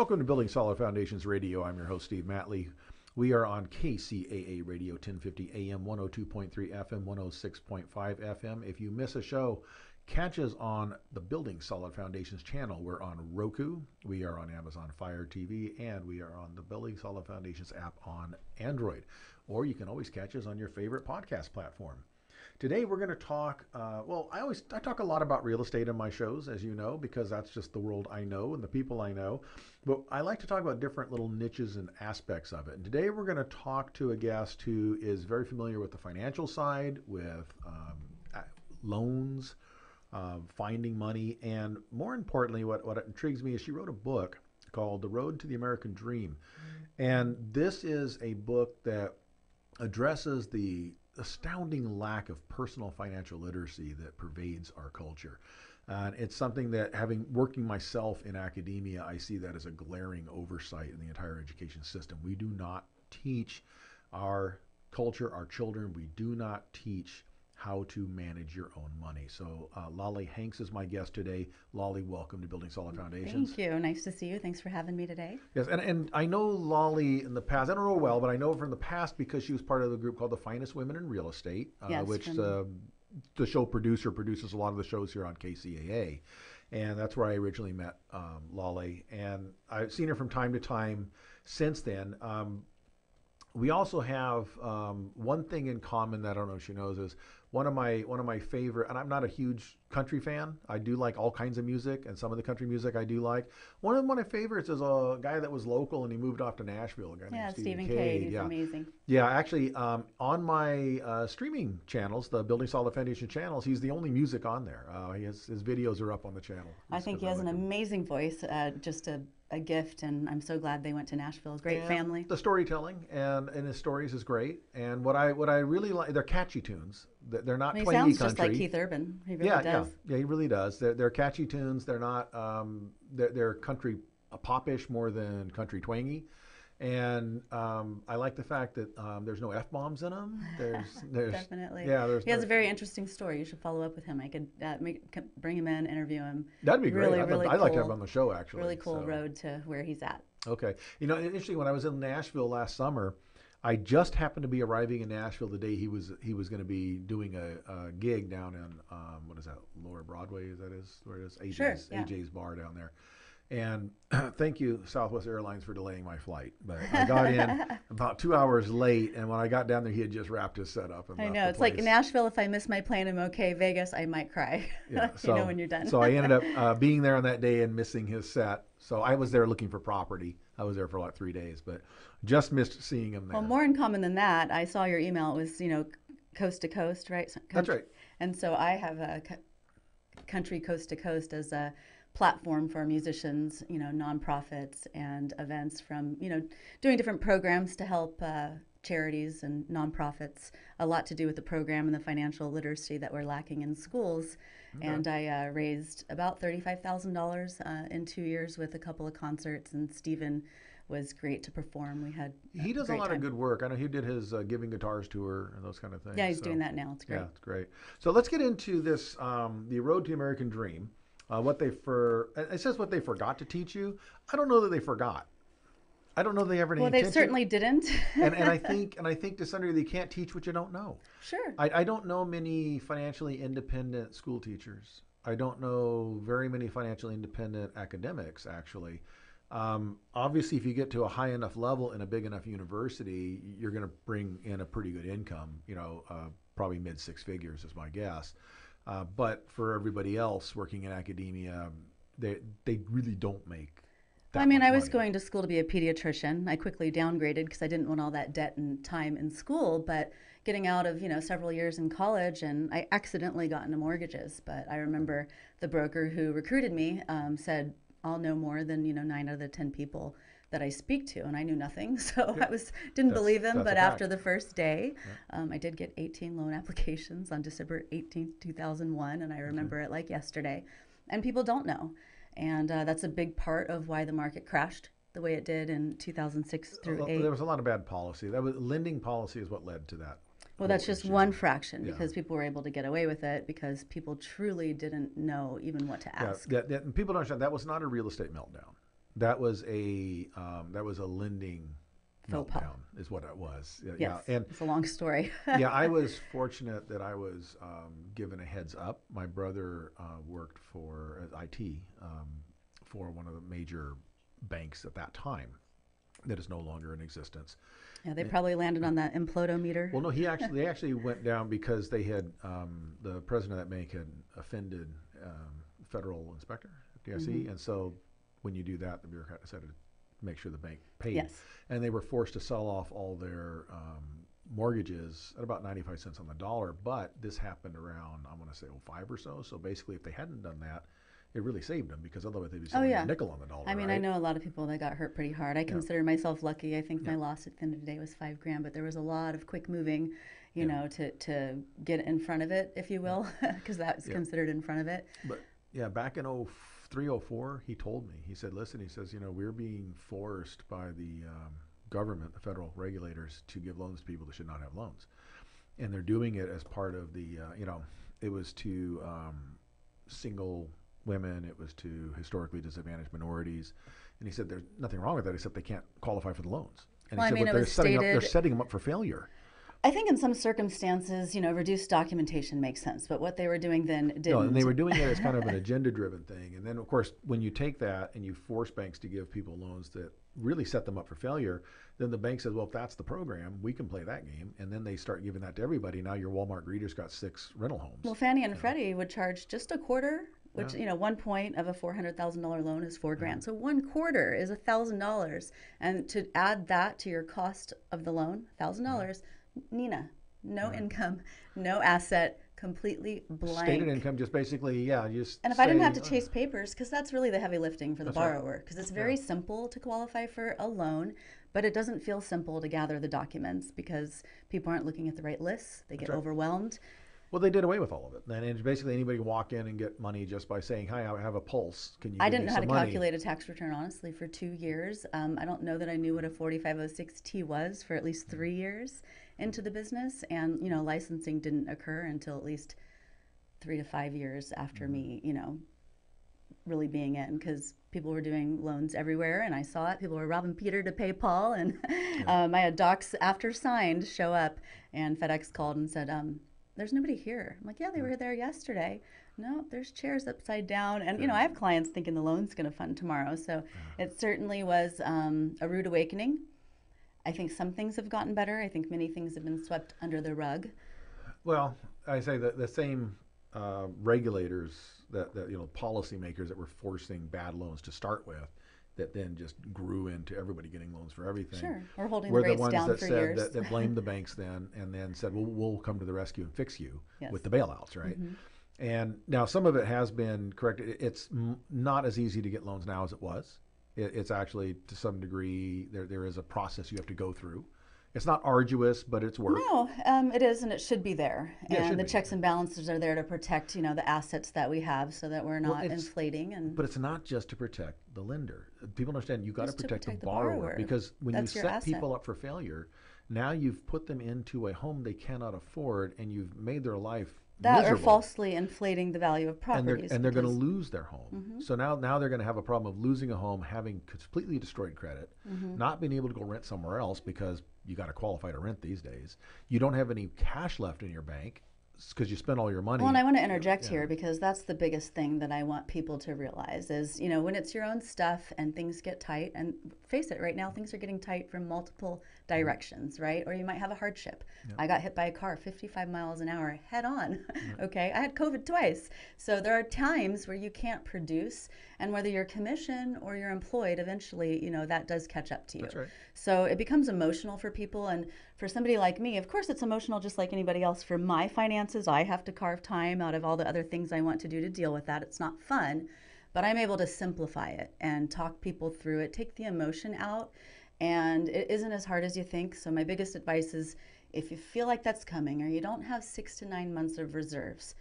Welcome to Building Solid Foundations Radio. I'm your host, Steve Matley. We are on KCAA Radio, 1050 AM, 102.3 FM, 106.5 FM. If you miss a show, catch us on the Building Solid Foundations channel. We're on Roku, we are on Amazon Fire TV, and we are on the Building Solid Foundations app on Android. Or you can always catch us on your favorite podcast platform. Today we're going to talk, I talk a lot about real estate in my shows, as you know, because that's just the world I know and the people I know. But I like to talk about different little niches and aspects of it. And today we're going to talk to a guest who is very familiar with the financial side, with loans, finding money, and more importantly, what intrigues me is she wrote a book called The Road to the American Dream. And this is a book that addresses the astounding lack of personal financial literacy that pervades our culture. And it's something that, having working myself in academia, I see that as a glaring oversight in the entire education system. We do not teach our culture, our children, we do not teach how to manage your own money. So Lolly Hanks is my guest today. Lolly, welcome to Building Solid Foundations. Thank you. Nice to see you. Thanks for having me today. Yes, and I know Lolly in the past. I don't know her well, but I know her from the past because she was part of the group called the Finest Women in Real Estate, Yes, which the show produces a lot of the shows here on KCAA. And that's where I originally met Lolly. And I've seen her from time to time since then. We also have one thing in common that I don't know if she knows is one of my favorite, and I'm not a huge country fan. I do like all kinds of music, and some of the country music I do like. One of my favorites is a guy that was local and he moved off to Nashville. A guy named Stephen Cade. He's yeah. amazing. Yeah, actually, on my streaming channels, the Building Solid Foundation channels, he's the only music on there. His videos are up on the channel. I think he has an amazing voice, just a gift, and I'm so glad they went to Nashville. Great family. The storytelling and his stories is great. And what I really like, they're catchy tunes. They're not twangy country. He sounds just like Keith Urban. He really does. Yeah, he really does. They're catchy tunes. They're not. They're country popish more than country twangy. And I like the fact that there's no F-bombs in them. There's definitely. Yeah, he has a very interesting story. You should follow up with him. I could bring him in, interview him. That'd be great. Really I'd like to have him on the show, actually. Really cool road to where he's at. Okay. You know, interesting, when I was in Nashville last summer, I just happened to be arriving in Nashville the day he was going to be doing a gig down in, what is that, Lower Broadway, is that where it is? AJ's, sure, yeah. AJ's bar down there. And thank you, Southwest Airlines, for delaying my flight. But I got in about 2 hours late, and when I got down there, he had just wrapped his set up. And I know. It's like Nashville, if I miss my plane, I'm okay. Vegas, I might cry. Yeah, you know when you're done. So I ended up being there on that day and missing his set. So I was there looking for property. I was there for like 3 days, but just missed seeing him there. Well, more in common than that, I saw your email. It was, coast to coast, right? That's right. And so I have a country coast to coast as a platform for musicians, nonprofits and events from, doing different programs to help charities and nonprofits, a lot to do with the program and the financial literacy that we're lacking in schools. Okay. And I raised about $35,000 in 2 years with a couple of concerts, and Stephen was great to perform. He does a lot of good work. I know he did his Giving Guitars tour and those kind of things. Yeah, he's doing that now. It's great. Yeah, it's great. So let's get into this, the Road to American Dream. It says what they forgot to teach you. I don't know that they forgot. I don't know they ever. Well, they certainly didn't. and I think to some degree, they can't teach what you don't know. Sure. I don't know many financially independent school teachers. I don't know very many financially independent academics, actually. Obviously, if you get to a high enough level in a big enough university, you're going to bring in a pretty good income. Probably mid six figures is my guess. But for everybody else working in academia, they really don't make that much I was money. going to school to be a pediatrician. I quickly downgraded because I didn't want all that debt and time in school. But getting out of several years in college, and I accidentally got into mortgages. But I remember the broker who recruited me said, "I'll know more than 9 out of the 10 people that I speak to," and I knew nothing, so I didn't believe him. But after the first day, I did get 18 loan applications on December 18th, 2001, and I remember it like yesterday. And people don't know, and that's a big part of why the market crashed the way it did in 2006 through 8. There was a lot of bad policy. Lending policy is what led to that. Well, that's just one fraction, because people were able to get away with it because people truly didn't know even what to ask. And people don't understand that was not a real estate meltdown. that was a lending Faux pas. meltdown, is what it was. Yeah, Yes, yeah. And it's a long story. yeah, I was fortunate that I was given a heads up. My brother worked for IT for one of the major banks at that time that is no longer in existence. Yeah, they probably landed on that implodometer. Well, no, they actually went down because they had the president of that bank had offended federal inspector, FDIC, and so when you do that, the bureaucrat decided to make sure the bank paid, Yes. and they were forced to sell off all their mortgages at about 95 cents on the dollar. But this happened around, I want to say, '05 or so. So basically, if they hadn't done that, it really saved them, because otherwise they'd be Oh selling yeah. a nickel on the dollar, I mean, I right? know a lot of people that got hurt pretty hard. I Yeah, consider myself lucky. I think yeah, my loss at the end of the day was 5 grand, but there was a lot of quick moving, yeah, to get in front of it, if you yeah, will, because that's yeah. considered in front of it. But yeah, back in '03, '04, he told me, he said, listen, he says, we're being forced by the government, the federal regulators, to give loans to people that should not have loans. And they're doing it as part of it was to single women, it was to historically disadvantaged minorities. And he said, there's nothing wrong with that except they can't qualify for the loans. And Well, he I said, mean, what it they're was setting up, they're stated. setting them up for failure. I think in some circumstances, reduced documentation makes sense, but what they were doing then No, and they didn't. were doing it as kind of an agenda-driven thing. And then, of course, when you take that and you force banks to give people loans that really set them up for failure, then the bank says, well, if that's the program, we can play that game. And then they start giving that to everybody. Now your Walmart greeter's got 6 rental homes. Well, Fannie and You know? Freddie would charge just a quarter, Yeah, which, 1 point of a $400,000 loan is 4 grand. yeah, So 1/4 is $1,000. And to add that to your cost of the loan, yeah, $1,000, Nina, no yeah. income, no asset, completely Stated blank. income, just basically, yeah, you just And if I didn't have say, to chase papers, because that's really the heavy lifting for the that's right. borrower, because it's Yeah, very simple to qualify for a loan, but it doesn't feel simple to gather the documents because people aren't looking at the right lists. They that's get right. overwhelmed. Well, they did away with all of it. And it's basically anybody can walk in and get money just by saying, hi, I have a pulse. Can you I give didn't me know how to some money? calculate a tax return, honestly, for 2 years. I don't know that I knew what a 4506T was for at least 3 years into the business. And, licensing didn't occur until at least 3 to 5 years after Mm-hmm. me, really being in, because people were doing loans everywhere and I saw it. People were robbing Peter to pay Paul. And Yeah, I had docs after signed show up, and FedEx called and said, there's nobody here. I'm like, yeah, they yeah, were there yesterday. No, there's chairs upside down. And, yeah, I have clients thinking the loan's going to fund tomorrow. So yeah. it certainly was a rude awakening. I think some things have gotten better. I think many things have been swept under the rug. Well, I say that the same regulators that policymakers that were forcing bad loans to start with, that then just grew into everybody getting loans for everything, Sure, we're holding the were the rates ones down that for said years. that blamed the banks then, and then said, well, we'll come to the rescue and fix you Yes. with the bailouts, right? Hmm. And now some of it has been corrected. It's not as easy to get loans now as it was. It's actually, to some degree, there is a process you have to go through. It's not arduous, but it's work. No, it is, and it should be there. Yeah, it And should the be. checks and balances are there to protect, the assets that we have, so that we're Well, not inflating and but it's not just to protect the lender. People understand you got to just to protect the protect the borrower, borrower. because when you That's your set asset. people up for failure, now you've put them into a home they cannot afford, and you've made their life That or miserable. falsely inflating the value of And they're properties. and they're going to Because lose their home. So now they're going to have a problem of losing a home, having completely destroyed credit, not being able to go rent somewhere else because you got to qualify to rent these days. You don't have any cash left in your bank because you spent all your money. Well, and I want to interject Yeah, here because that's the biggest thing that I want people to realize is, when it's your own stuff and things get tight, and face it, right now things are getting tight from multiple directions, right? Or you might have a hardship. yeah, I got hit by a car 55 miles an hour head on. yeah. Okay, I had COVID twice. So there are times where you can't produce, and whether you're commission or you're employed, eventually, that does catch up to you. That's right. So it becomes emotional for people. And for somebody like me, of course, it's emotional just like anybody else. For my finances, I have to carve time out of all the other things I want to do to deal with that. It's not fun, but I'm able to simplify it and talk people through it, take the emotion out. And it isn't as hard as you think. So my biggest advice is if you feel like that's coming or you don't have 6 to 9 months of reserves,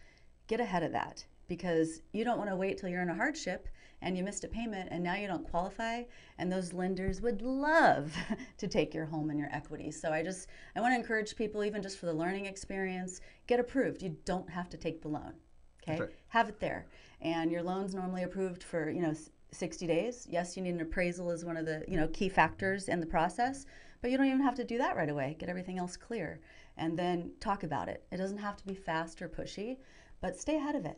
get ahead of that, because you don't want to wait till you're in a hardship and you missed a payment and now you don't qualify, and those lenders would love to take your home and your equity. So I want to encourage people, even just for the learning experience, get approved. You don't have to take the loan. That's Okay, right. have it there, and your loan's normally approved for 60 days. Yes, you need an appraisal as one of the, key factors in the process, but you don't even have to do that right away. Get everything else clear and then talk about it. It doesn't have to be fast or pushy, but stay ahead of it.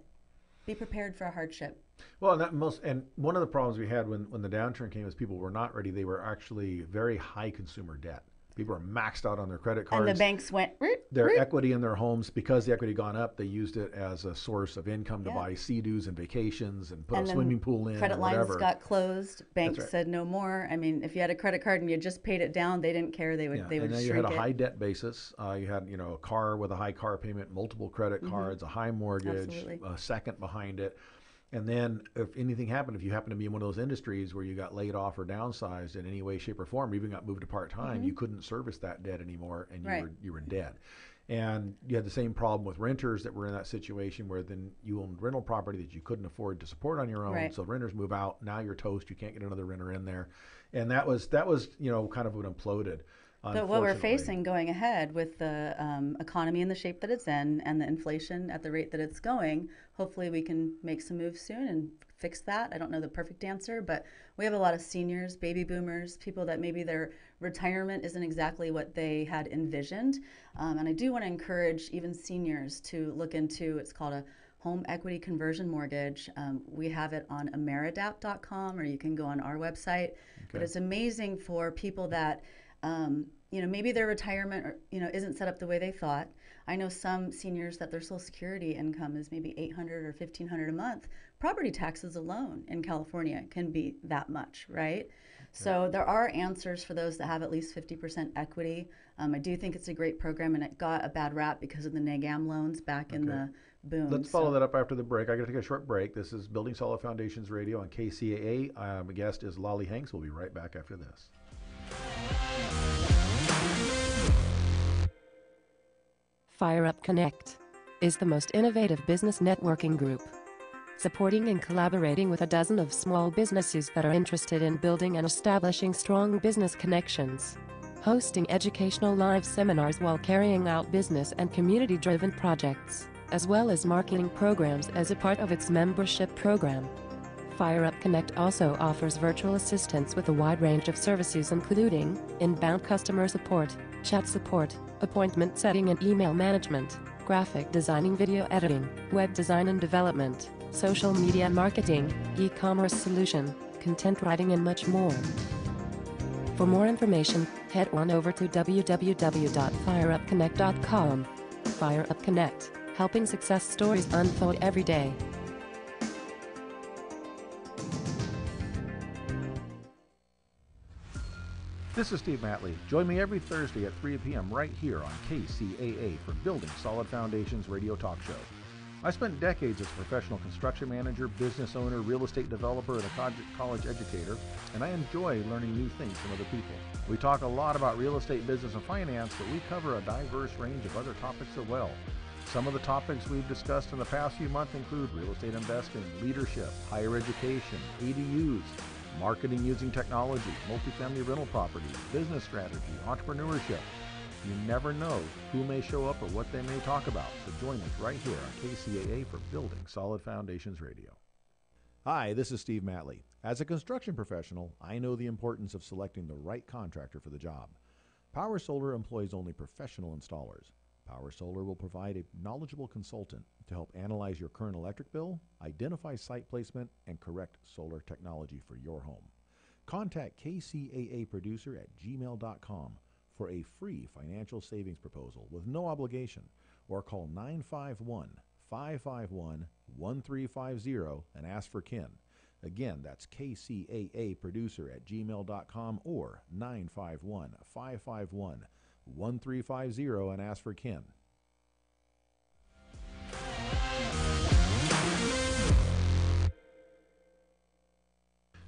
Be prepared for a hardship. Well, and one of the problems we had when the downturn came is people were not ready. They were actually very high consumer debt. People were maxed out on their credit cards. And the banks went, their equity in their homes, because the equity gone up, they used it as a source of income to buy sea-doos and vacations and put a swimming pool in credit or whatever. lines got closed. Banks said no more. I mean, if you had a credit card and you just paid it down, they didn't care. They would and then shrink you had a it. high debt basis. You had a car with a high car payment, multiple credit cards, a high mortgage, a second behind it. And then if anything happened, if you happen to be in one of those industries where you got laid off or downsized in any way, shape, or form, or even got moved to part-time, you couldn't service that debt anymore, and you were dead. And you had the same problem with renters that were in that situation where then you owned rental property that you couldn't afford to support on your own. So renters move out. Now you're toast. You can't get another renter in there. And that was kind of what imploded. But what we're facing going ahead with the economy in the shape that it's in and the inflation at the rate that it's going, hopefully we can make some moves soon and fix that. I don't know the perfect answer, but we have a lot of seniors, baby boomers, people that maybe their retirement isn't exactly what they had envisioned. And I do want to encourage even seniors to look into, it's called a home equity conversion mortgage. We have it on ameridapt.com, or you can go on our website. But it's amazing for people that maybe their retirement isn't set up the way they thought. I know some seniors that their Social Security income is maybe $800 or $1,500 a month. Property taxes alone in California can be that much, right? So there are answers for those that have at least 50% equity. I do think it's a great program, and it got a bad rap because of the NAGAM loans back in the boom. Let's follow that up after the break. I got to take a short break. This is Building Solid Foundations Radio on KCAA. My guest is Lolly Hanks. We'll be right back after this. FireUp Connect is the most innovative business networking group, supporting and collaborating with a dozen of small businesses that are interested in building and establishing strong business connections, hosting educational live seminars while carrying out business and community-driven projects, as well as marketing programs as a part of its membership program. FireUp Connect also offers virtual assistance with a wide range of services including inbound customer support, chat support, appointment setting and email management, graphic designing, video editing, web design and development, social media marketing, e-commerce solution, content writing and much more. For more information, head on over to www.fireupconnect.com. FireUp Connect, helping success stories unfold every day. This is Steve Matley. Join me every Thursday at 3 p.m. right here on KCAA for Building Solid Foundations Radio Talk Show. I spent decades as a professional construction manager, business owner, real estate developer, and a college educator, and I enjoy learning new things from other people. We talk a lot about real estate, business, and finance, but we cover a diverse range of other topics as well. Some of the topics we've discussed in the past few months include real estate investing, leadership, higher education, ADUs, marketing using technology, multifamily rental properties, business strategy, entrepreneurship. You never know who may show up or what they may talk about, so join us right here on KCAA for Building Solid Foundations Radio. Hi, this is Steve Matley. As a construction professional, I know the importance of selecting the right contractor for the job. Power Solar employs only professional installers. Power Solar will provide a knowledgeable consultant to help analyze your current electric bill, identify site placement, and correct solar technology for your home. Contact KCAA Producer at gmail.com for a free financial savings proposal with no obligation, or call 951-551-1350 and ask for Ken. Again, that's KCAA Producer at gmail.com or 951-551-1350 and ask for Ken.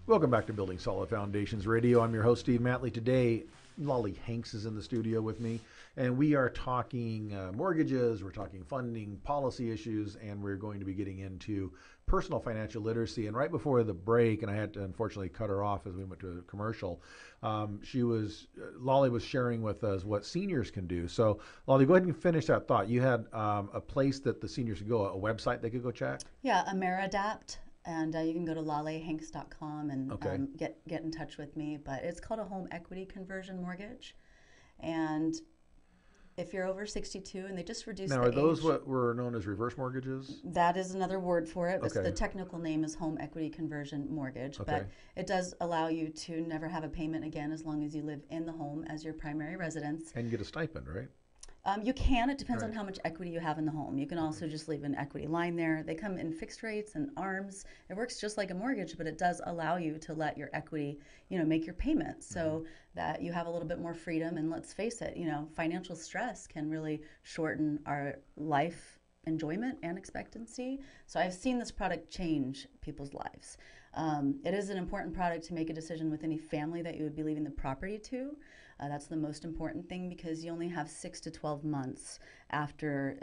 Welcome back to Building Solid Foundations Radio. I'm your host, Steve Matley. Today, Lolly Hanks is in the studio with me, and we are talking mortgages, we're talking funding, policy issues, and we're going to be getting into personal financial literacy. And right before the break, and I had to unfortunately cut her off as we went to a commercial, Lolly was sharing with us what seniors can do. So, Lolly, go ahead and finish that thought. You had a place that the seniors could go, a website they could go check? Yeah, AmeriAdapt. And you can go to lalehanks.com and Okay. get in touch with me. But it's called a home equity conversion mortgage. And if you're over 62 and they just reduce Now, the are those age, what were known as reverse mortgages? that is another word for it, but Okay. the technical name is home equity conversion mortgage. Okay. But it does allow you to never have a payment again as long as you live in the home as your primary residence. And get a stipend, right? You can. It depends on Right. how much equity you have in the home. You can also just leave an equity line there. They come in fixed rates and arms. It works just like a mortgage, but it does allow you to let your equity, make your payments so that you have a little bit more freedom. And let's face it, financial stress can really shorten our life enjoyment and expectancy. So I've seen this product change people's lives. It is an important product to make a decision with any family that you would be leaving the property to. That's the most important thing because you only have 6 to 12 months after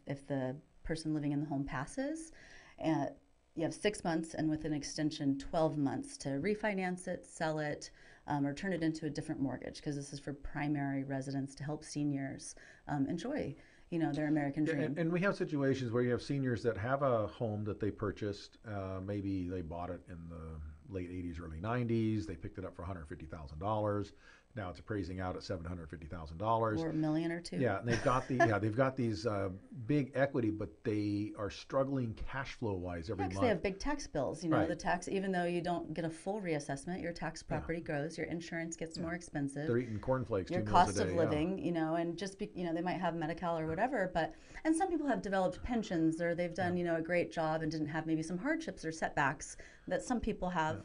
if the person living in the home passes. You have 6 months and with an extension 12 months to refinance it, sell it, or turn it into a different mortgage because this is for primary residents to help seniors enjoy their American dream. And we have situations where you have seniors that have a home that they purchased. Maybe they bought it in the late 80s, early 90s. They picked it up for $150,000. Now it's appraising out at $750,000. Or a million or two. Yeah, and they've got these big equity, but they are struggling cash flow wise every Yeah, because month. they have big tax bills. Right. The tax, even though you don't get a full reassessment, your tax property grows, your insurance gets more expensive. They're eating cornflakes Your 2 meals a cost day. of living, and just they might have Medi-Cal or whatever, and some people have developed pensions or they've done a great job and didn't have maybe some hardships or setbacks that some people have.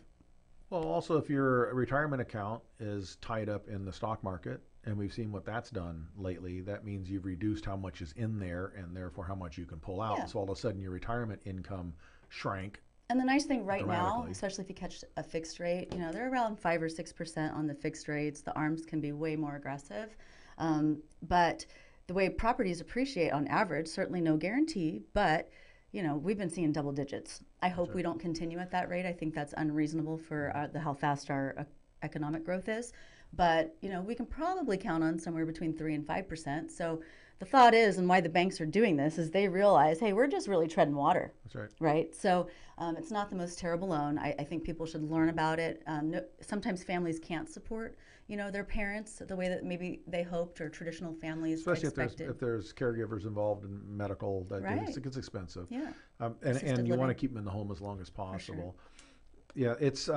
Well, also, if your retirement account is tied up in the stock market, and we've seen what that's done lately, that means you've reduced how much is in there and therefore how much you can pull out. Yeah. So all of a sudden your retirement income shrank. And the nice thing right now, Dramatically. especially if you catch a fixed rate, they're around 5 or 6% on the fixed rates. The ARMs can be way more aggressive. But the way properties appreciate on average, certainly no guarantee, but we've been seeing double digits. I hope we don't continue at that rate. I think that's unreasonable for how fast our economic growth is. But, we can probably count on somewhere between 3 and 5%. So the thought is, and why the banks are doing this, is they realize, hey, we're just really treading water. That's right. Right? So it's not the most terrible loan. I think people should learn about it. Sometimes families can't support, their parents the way that maybe they hoped or traditional families Especially expected. if there's caregivers involved in medical, Right. it's expensive. Yeah. And Assisted you want to living. keep them in the home as long as possible. Yeah, it's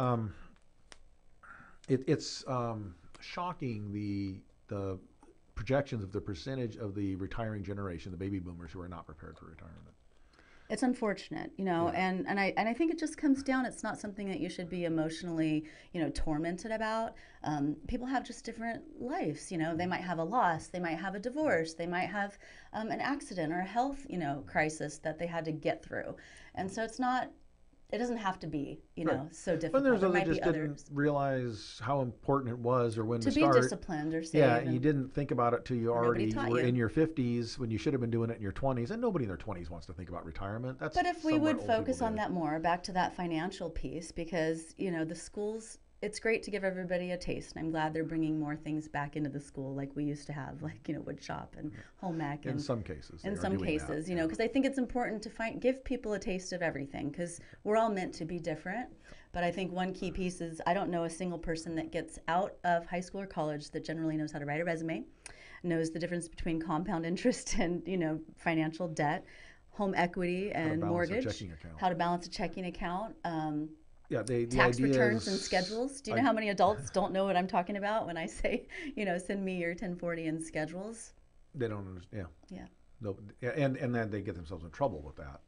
shocking the projections of the percentage of the retiring generation, the baby boomers, who are not prepared for retirement. It's unfortunate, and I think it just comes down. It's not something that you should be emotionally, tormented about. People have just different lives. They might have a loss, they might have a divorce, they might have an accident or a health, crisis that they had to get through, and so it's not. It doesn't have to be, Right. so difficult. But there's there those that might be just didn't others realize how important it was or when to to be start. disciplined or save. Yeah, and you didn't think about it till you Nobody already taught were you. in your 50s when you should have been doing it in your 20s. And nobody in their 20s wants to think about retirement. That's But if we somewhat would old focus people on do. that more, back to that financial piece, because, the schools, it's great to give everybody a taste. And I'm glad they're bringing more things back into the school like we used to have, like, wood shop and home ec. In And some cases. they in are some doing that. cases, because I think it's important to give people a taste of everything because we're all meant to be different. But I think one key piece is I don't know a single person that gets out of high school or college that generally knows how to write a resume, knows the difference between compound interest and, financial debt, home equity and balance a mortgage, checking account. how to balance a checking account, Yeah, the tax idea returns is, and schedules. Do you know how many adults don't know what I'm talking about when I say, send me your 1040 and schedules? They don't understand. Yeah. No, and then they get themselves in trouble with that.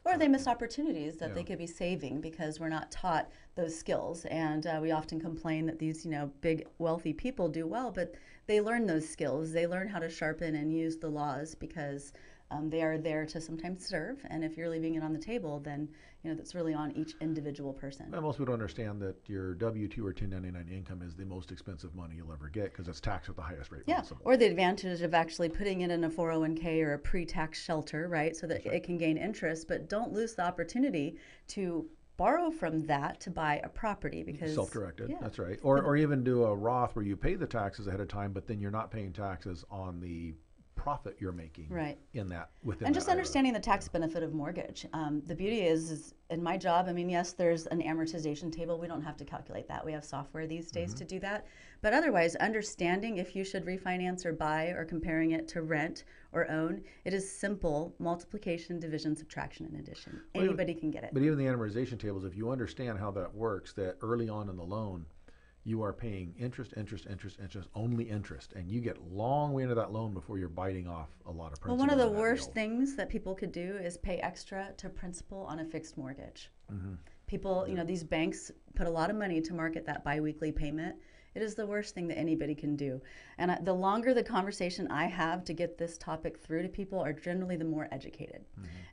Or they miss opportunities that they Yeah. could be saving because we're not taught those skills. And we often complain that these, big wealthy people do well, but they learn those skills. They learn how to sharpen and use the laws because they are there to sometimes serve. And if you're leaving it on the table, then, that's really on each individual person. And most people don't understand that your W-2 or 1099 income is the most expensive money you'll ever get because it's taxed at the highest rate Yeah, possible. or the advantage of actually putting it in a 401k or a pre-tax shelter, right, so that it can gain interest, but don't lose the opportunity to borrow from that to buy a property because Self-directed, yeah. that's right. Or even do a Roth where you pay the taxes ahead of time, but then you're not paying taxes on the profit you're making Right. in that within And that just IRA. understanding the tax benefit of mortgage. The beauty is in my job, I mean, yes, there's an amortization table. We don't have to calculate that. We have software these days to do that. But otherwise, understanding if you should refinance or buy or comparing it to rent or own, it is simple multiplication, division, subtraction, and addition. Anybody can get it. But even the amortization tables, if you understand how that works, that early on in the loan, you are paying interest, only interest, and you get long way into that loan before you're biting off a lot of principal. Well, one of the on that worst deal. things that people could do is pay extra to principal on a fixed mortgage. People, these banks put a lot of money to market that biweekly payment. It is the worst thing that anybody can do. And the longer the conversation I have to get this topic through to people are generally the more educated.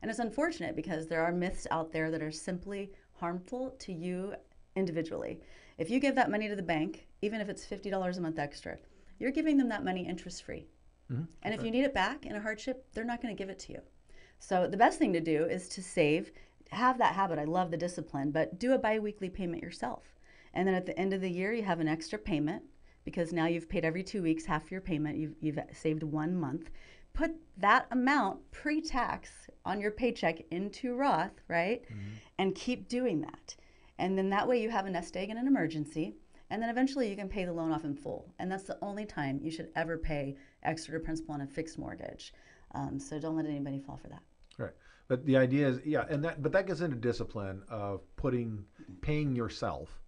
And it's unfortunate because there are myths out there that are simply harmful to you individually. If you give that money to the bank, even if it's $50 a month extra, you're giving them that money interest-free. And if you need it back in a hardship, they're not going to give it to you. So the best thing to do is to save, have that habit. I love the discipline, but do a biweekly payment yourself. And then at the end of the year, you have an extra payment because now you've paid every 2 weeks half your payment. You've saved 1 month. Put that amount pre-tax on your paycheck into Roth, right? And keep doing that. And then that way you have a nest egg in an emergency. And then eventually you can pay the loan off in full. And that's the only time you should ever pay extra to principal on a fixed mortgage. So don't let anybody fall for that. Right. But the idea is, but that gets into discipline of paying yourself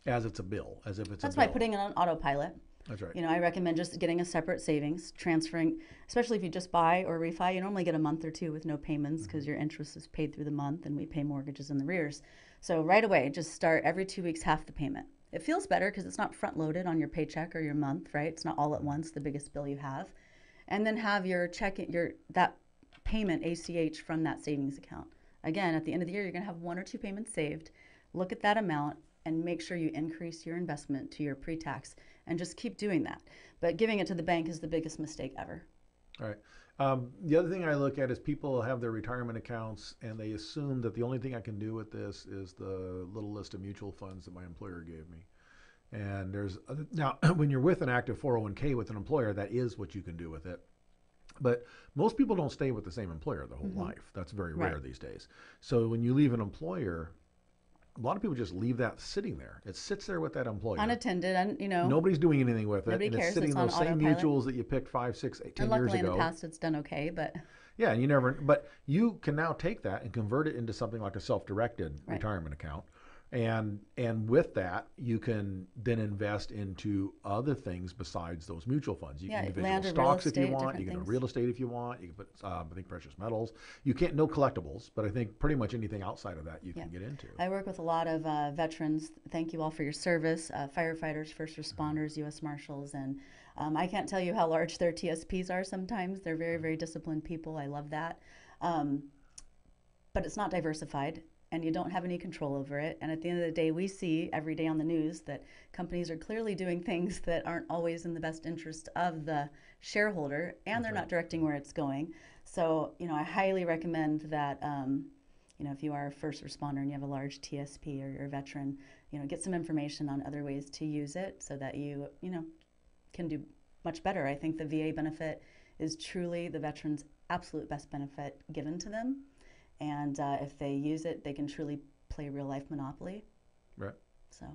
as it's a bill, as if it's That's a bill. why putting it on autopilot. That's right. I recommend just getting a separate savings, transferring, especially if you just buy or refi, you normally get a month or two with no payments because your interest is paid through the month and we pay mortgages in the rears. So right away, just start every 2 weeks, half the payment. It feels better because it's not front loaded on your paycheck or your month, right? It's not all at once, the biggest bill you have. And then have your that payment ACH from that savings account. Again, at the end of the year, you're going to have 1 or 2 payments saved. Look at that amount and make sure you increase your investment to your pre-tax and just keep doing that. But giving it to the bank is the biggest mistake ever. All right. The other thing I look at is people have their retirement accounts and they assume that the only thing I can do with this is the little list of mutual funds that my employer gave me. And now when you're with an active 401k with an employer, that is what you can do with it. But most people don't stay with the same employer the whole life. That's very rare these days. So when you leave an employer, a lot of people just leave that sitting there. It sits there with that employer. Unattended, and nobody's doing anything with it. Nobody and cares. It's sitting It's in those on same autopilot. mutuals that you picked 5, 6, 8, 10 and years luckily ago. in the past it's done okay, but Yeah, but you can now take that and convert it into something like a self-directed retirement account. And with that, you can then invest into other things besides those mutual funds. You can individual land or real stocks if you estate, want. different You can do things. real estate if you want. You can put, I think, precious metals. You can't, no collectibles, but I think pretty much anything outside of that you can get into. I work with a lot of veterans. Thank you all for your service, firefighters, first responders, U.S. Marshals, and I can't tell you how large their TSPs are sometimes. They're very, very disciplined people. I love that. But it's not diversified, and you don't have any control over it. And at the end of the day, we see every day on the news that companies are clearly doing things that aren't always in the best interest of the shareholder, and they're not directing where it's going. So, I highly recommend that, if you are a first responder and you have a large TSP or you're a veteran, get some information on other ways to use it so that you can do much better. I think the VA benefit is truly the veteran's absolute best benefit given to them. And if they use it, they can truly play real life Monopoly. Right. So.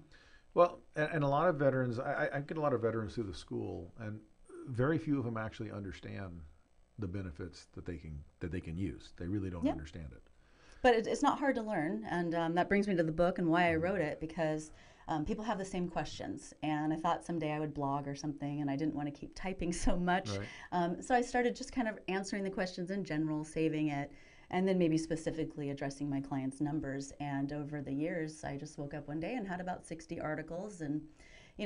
Well, and a lot of veterans, I get a lot of veterans through the school, and very few of them actually understand the benefits that they can use. They really don't understand it. But it's not hard to learn, and that brings me to the book and why I wrote it, because people have the same questions, and I thought someday I would blog or something, and I didn't want to keep typing so much. Right. So I started just kind of answering the questions in general, saving it, and then maybe specifically addressing my clients' numbers. And over the years, I just woke up one day and had about 60 articles, and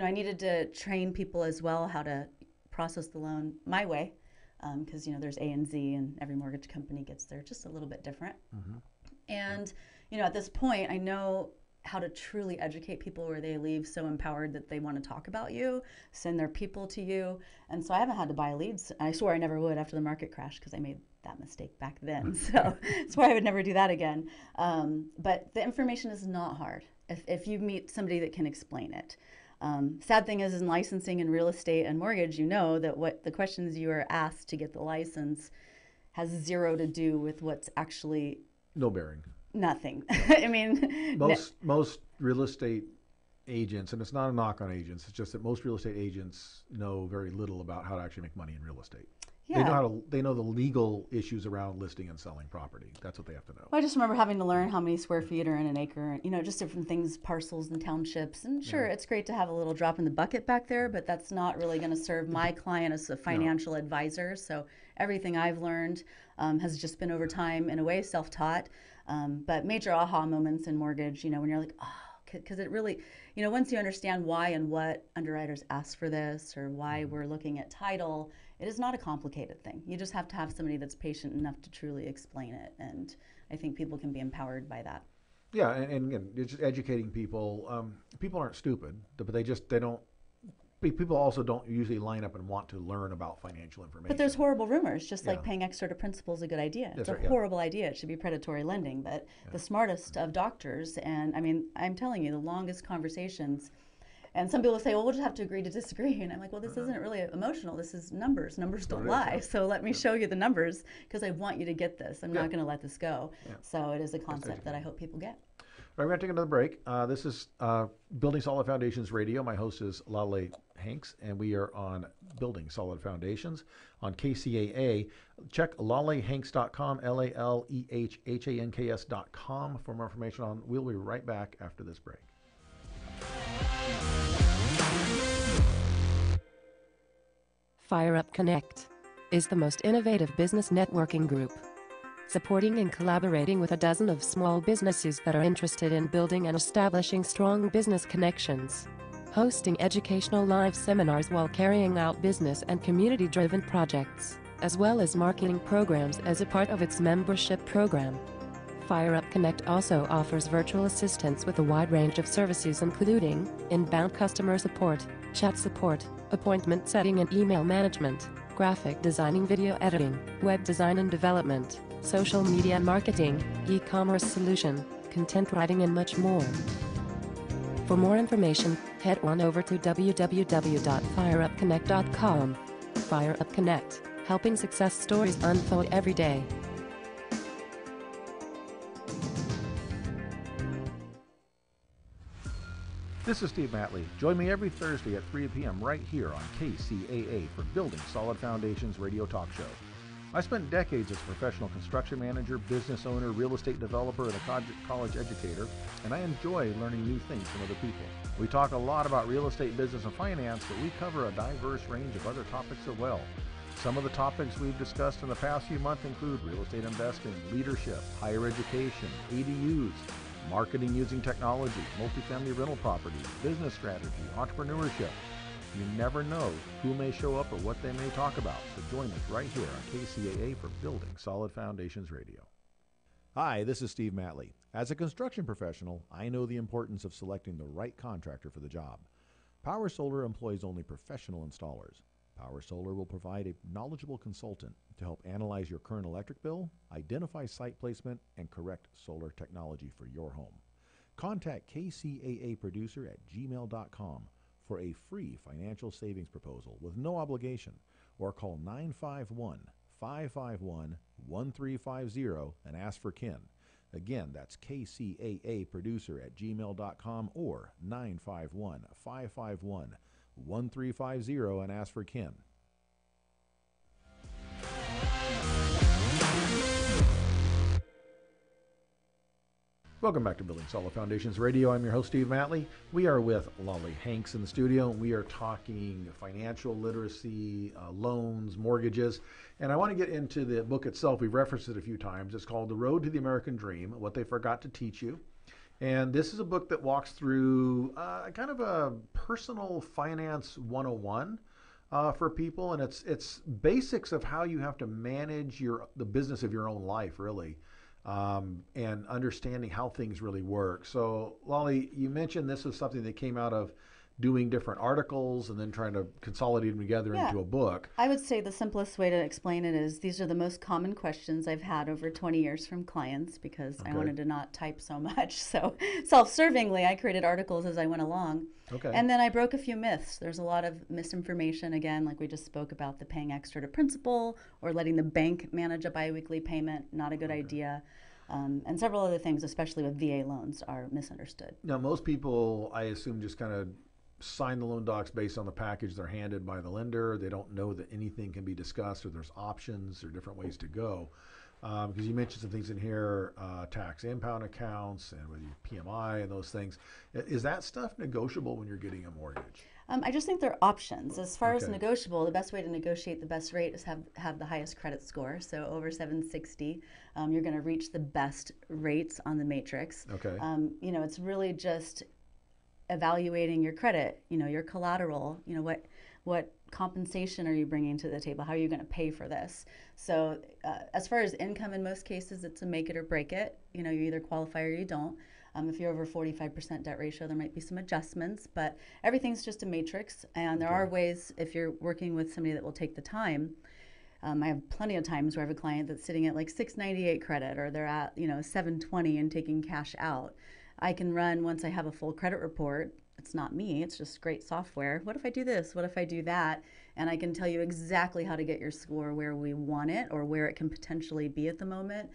I needed to train people as well how to process the loan my way, because there's A and Z, and every mortgage company gets there just a little bit different. And at this point, I know how to truly educate people where they leave so empowered that they want to talk about you, send their people to you. And so I haven't had to buy leads. I swore I never would after the market crash because I made that mistake back then. So swore I would never do that again. But the information is not hard if you meet somebody that can explain it. Sad thing is in licensing and real estate and mortgage, you know that what the questions you are asked to get the license has zero to do with what's actually No bearing. nothing. I mean, Most real estate agents, and it's not a knock on agents, it's just that most real estate agents know very little about how to actually make money in real estate. yeah. They know the legal issues around listing and selling property. That's what they have to know. Well, I just remember having to learn how many square feet are in an acre, and just different things, parcels and townships. And sure, it's great to have a little drop in the bucket back there, but that's not really going to serve my client as a financial advisor. So everything I've learned has just been over time, in a way, self-taught. But major aha moments in mortgage, when you're like, oh, because it really, once you understand why and what underwriters ask for this, or why we're looking at title, it is not a complicated thing. You just have to have somebody that's patient enough to truly explain it. And I think people can be empowered by that. Yeah, and again, it's just educating people. People aren't stupid, but they don't. People also don't usually line up and want to learn about financial information. But there's horrible rumors, just like paying extra to principal is a good idea. That's It's a horrible idea. It should be predatory lending. But the smartest of doctors, and I mean, I'm telling you, the longest conversations, and some people say, well, we'll just have to agree to disagree. And I'm like, well, this isn't really emotional. This is numbers. Numbers don't lie. So let me show you the numbers, because I want you to get this. I'm not going to let this go. So it is a concept that I hope people get. All right, we're going to take another break. This is Building Solid Foundations Radio. My host is Matley Hanks, and we are on Building Solid Foundations on KCAA. Check lalehhanks.com, LALEHHANKS.com for more information on. We'll be right back after this break. Fire Up Connect is the most innovative business networking group, supporting and collaborating with a dozen of small businesses that are interested in building and establishing strong business connections, hosting educational live seminars while carrying out business and community-driven projects, as well as marketing programs as a part of its membership program. Fire Up Connect also offers virtual assistance with a wide range of services, including inbound customer support, chat support, appointment setting and email management, graphic designing, video editing, web design and development, social media marketing, e-commerce solution, content writing, and much more. For more information, head on over to www.fireupconnect.com. Fire Up Connect, helping success stories unfold every day. This is Steve Matley. Join me every Thursday at 3 p.m. right here on KCAA for Building Solid Foundations Radio Talk Show. I spent decades as a professional construction manager, business owner, real estate developer, and a college educator, and I enjoy learning new things from other people. We talk a lot about real estate, business, and finance, but we cover a diverse range of other topics as well. Some of the topics we've discussed in the past few months include real estate investing, leadership, higher education, ADUs, marketing using technology, multifamily rental properties, business strategy, entrepreneurship. You never know who may show up or what they may talk about, so join us right here on KCAA for Building Solid Foundations Radio. Hi, this is Steve Matley. As a construction professional, I know the importance of selecting the right contractor for the job. Power Solar employs only professional installers. Power Solar will provide a knowledgeable consultant to help analyze your current electric bill, identify site placement, and correct solar technology for your home. Contact kcaaproducer@gmail.com for a free financial savings proposal with no obligation, or call 951-551-1350 and ask for Ken. Again, that's kcaaproducer@gmail.com or 951-551-1350 and ask for Ken. Welcome back to Building Solid Foundations Radio. I'm your host, Steve Matley. We are with Matley Hanks in the studio, and we are talking financial literacy, loans, mortgages. And I want to get into the book itself. We've referenced it a few times. It's called The Road to the American Dream, What They Forgot to Teach You. And this is a book that walks through kind of a personal finance 101 for people. And it's basics of how you have to manage the business of your own life, really. And understanding how things really work. So, Lolly, you mentioned this was something that came out of doing different articles and then trying to consolidate them together Yeah. into a book. I would say the simplest way to explain it is these are the most common questions I've had over 20 years from clients because I Okay. wanted to not type so much. So self-servingly, I created articles as I went along. Okay. And then I broke a few myths. There's a lot of misinformation, again, like we just spoke about the paying extra to principal or letting the bank manage a biweekly payment, not a good idea. And several other things, especially with VA loans, are misunderstood. Now, most people, I assume, just kind of sign the loan docs based on the package they're handed by the lender. They don't know that anything can be discussed or there's options or different ways to go. Because you mentioned some things in here, tax impound accounts and with your PMI and those things. Is that stuff negotiable when you're getting a mortgage? I just think they're options. As far as Okay. negotiable, the best way to negotiate the best rate is have the highest credit score. So over 760, you're going to reach the best rates on the matrix. Okay. It's really just evaluating your credit, your collateral, what compensation are you bringing to the table? How are you going to pay for this? So as far as income, in most cases, it's a make it or break it. You either qualify or you don't. If you're over 45% debt ratio, there might be some adjustments, but everything's just a matrix. And there are ways, if you're working with somebody that will take the time. I have plenty of times where I have a client that's sitting at like 698 credit, or they're at 720 and taking cash out. I can run, once I have a full credit report, it's not me, it's just great software. What if I do this? What if I do that? And I can tell you exactly how to get your score where we want it or where it can potentially be at the moment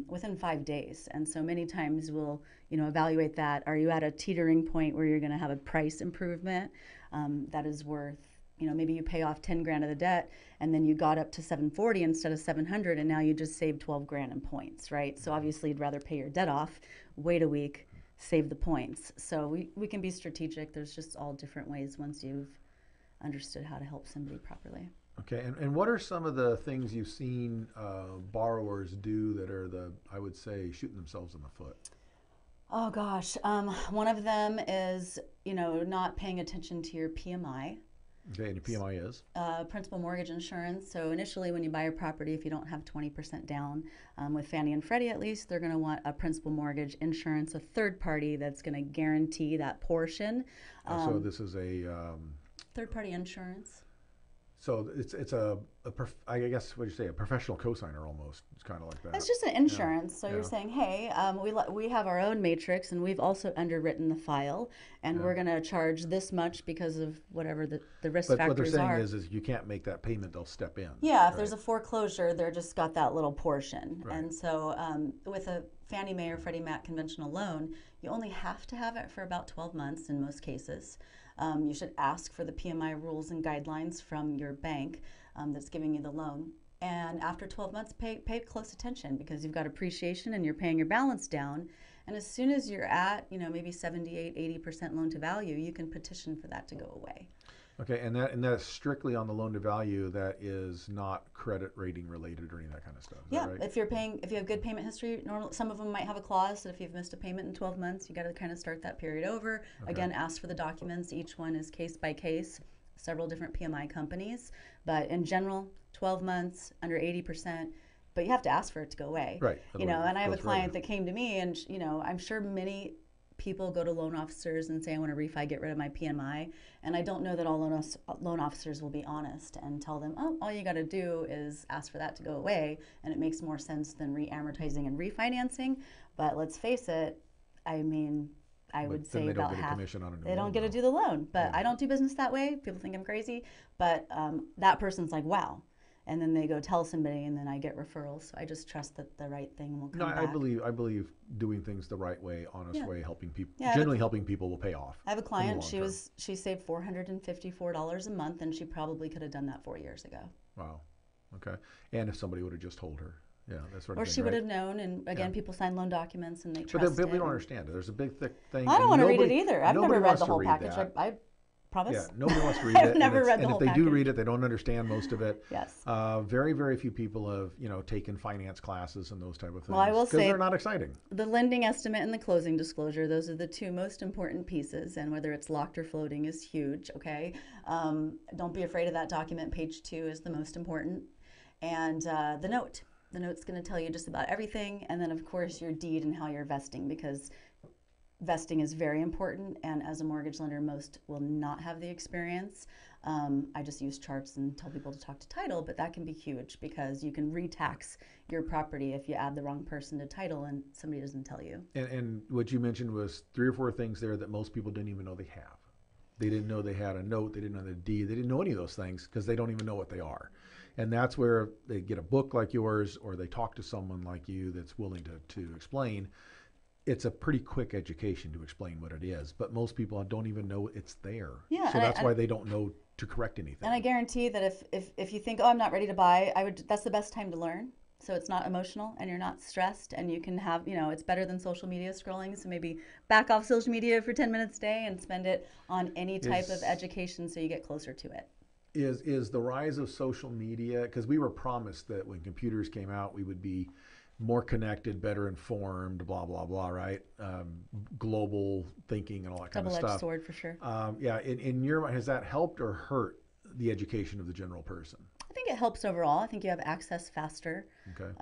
within 5 days. And so many times we'll evaluate that. Are you at a teetering point where you're going to have a price improvement that is worth, maybe you pay off 10 grand of the debt and then you got up to 740 instead of 700 and now you just saved 12 grand in points, right? So obviously you'd rather pay your debt off, wait a week, save the points. So we can be strategic. There's just all different ways once you've understood how to help somebody properly. Okay, and what are some of the things you've seen borrowers do that are I would say, shooting themselves in the foot? Oh gosh, one of them is, not paying attention to your PMI. Okay, and your PMI is? Principal mortgage insurance. So initially when you buy a property, if you don't have 20% down, with Fannie and Freddie at least, they're going to want a principal mortgage insurance, a third party that's going to guarantee that portion. So this is a... third party insurance. So it's I guess, what do you say, a professional cosigner almost. It's kind of like that. It's just an insurance. So Yeah. you're saying, hey, we have our own matrix and we've also underwritten the file and we're going to charge this much because of whatever the risk But factors what they're saying are. is you can't make that payment, they'll step in. Yeah, if right? there's a foreclosure, they're just got that little portion. Right. And so with a Fannie Mae or Freddie Mac conventional loan, you only have to have it for about 12 months in most cases. You should ask for the PMI rules and guidelines from your bank that's giving you the loan. And after 12 months, pay close attention because you've got appreciation and you're paying your balance down. And as soon as you're at, maybe 78, 80% loan to value, you can petition for that to go away. Okay, and that's strictly on the loan to value. That is not credit rating related or any of that kind of stuff. Is Yeah, that right? if you have good payment history, some of them might have a clause that if you've missed a payment in 12 months, you got to kind of start that period over. Okay. Again, ask for the documents. Each one is case by case, several different PMI companies. But in general, 12 months, under 80%, but you have to ask for it to go away. Right. And I have a Goes client further. that came to me and, I'm sure many people go to loan officers and say, I want to refi, get rid of my PMI. And I don't know that all loan officers will be honest and tell them, oh, all you got to do is ask for that to go away. And it makes more sense than re-amortizing and refinancing. But let's face it, I mean, I would say they don't about get a half. commission on a new They don't loan, get to though. do the loan. But Yeah. I don't do business that way. People think I'm crazy. But that person's like, wow. And then they go tell somebody, and then I get referrals. So I just trust that the right thing will come No, back. I believe doing things the right way, honest Yeah. way, helping people, Yeah, generally helping people will pay off. I have a in the client, long term. she saved $454 a month, and she probably could have done that 4 years ago. Wow. Okay. And if somebody would have just told her. Yeah, that sort of Or thing, she would right? have known, and again, Yeah. people sign loan documents and they But trust we it. don't understand it. There's a big, thick thing. I don't and want to read it nobody- either. I've nobody never read wants the to whole read package. that. I promise. Yeah, nobody wants to read it. I've never read the and whole if they do package. read it, they don't understand most of it. Yes. Very, very few people have, taken finance classes and those type of things. Well, I will because say- they're not exciting. The lending estimate and the closing disclosure, those are the two most important pieces, and whether it's locked or floating is huge, okay? Don't be afraid of that document. Page 2 is the most important. And the note. The note's going to tell you just about everything, and then, of course, your deed and how you're vesting, because vesting is very important, and as a mortgage lender, most will not have the experience. I just use charts and tell people to talk to title, but that can be huge because you can retax your property if you add the wrong person to title and somebody doesn't tell you. And what you mentioned was 3 or 4 things there that most people didn't even know they have. They didn't know they had a note, they didn't know the deed, they didn't know any of those things because they don't even know what they are. And that's where they get a book like yours or they talk to someone like you that's willing to explain. It's a pretty quick education to explain what it is, but most people don't even know it's there. Yeah, so that's why they don't know to correct anything. And I guarantee that if you think, oh, I'm not ready to buy, that's the best time to learn. So it's not emotional and you're not stressed, and you can have, it's better than social media scrolling. So maybe back off social media for 10 minutes a day and spend it on any type of education so you get closer to it. Is the rise of social media, because we were promised that when computers came out, we would be more connected, better informed, blah, blah, blah, right? Global thinking and all that kind of stuff. Double-edged sword for sure. Yeah, in your mind, has that helped or hurt the education of the general person? I think it helps overall. I think you have access faster. Okay.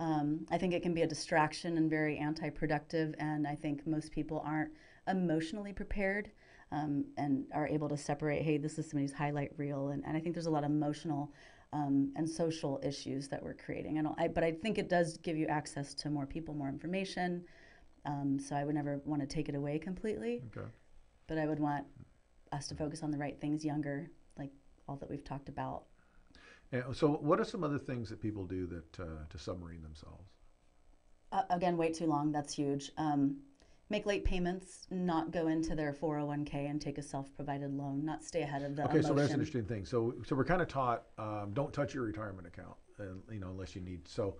I think it can be a distraction and very anti-productive, and I think most people aren't emotionally prepared and are able to separate, hey, this is somebody's highlight reel, and I think there's a lot of emotional and social issues that we're creating. But I think it does give you access to more people, more information, so I would never want to take it away completely. Okay. But I would want us to focus on the right things younger, like all that we've talked about. And so what are some other things that people do that to submarine themselves? Again, wait too long. that's huge. Make late payments, not go into their 401k and take a self-provided loan, not stay ahead of the Okay, emotion. so that's an interesting thing. So we're kind of taught, don't touch your retirement account, unless you need. So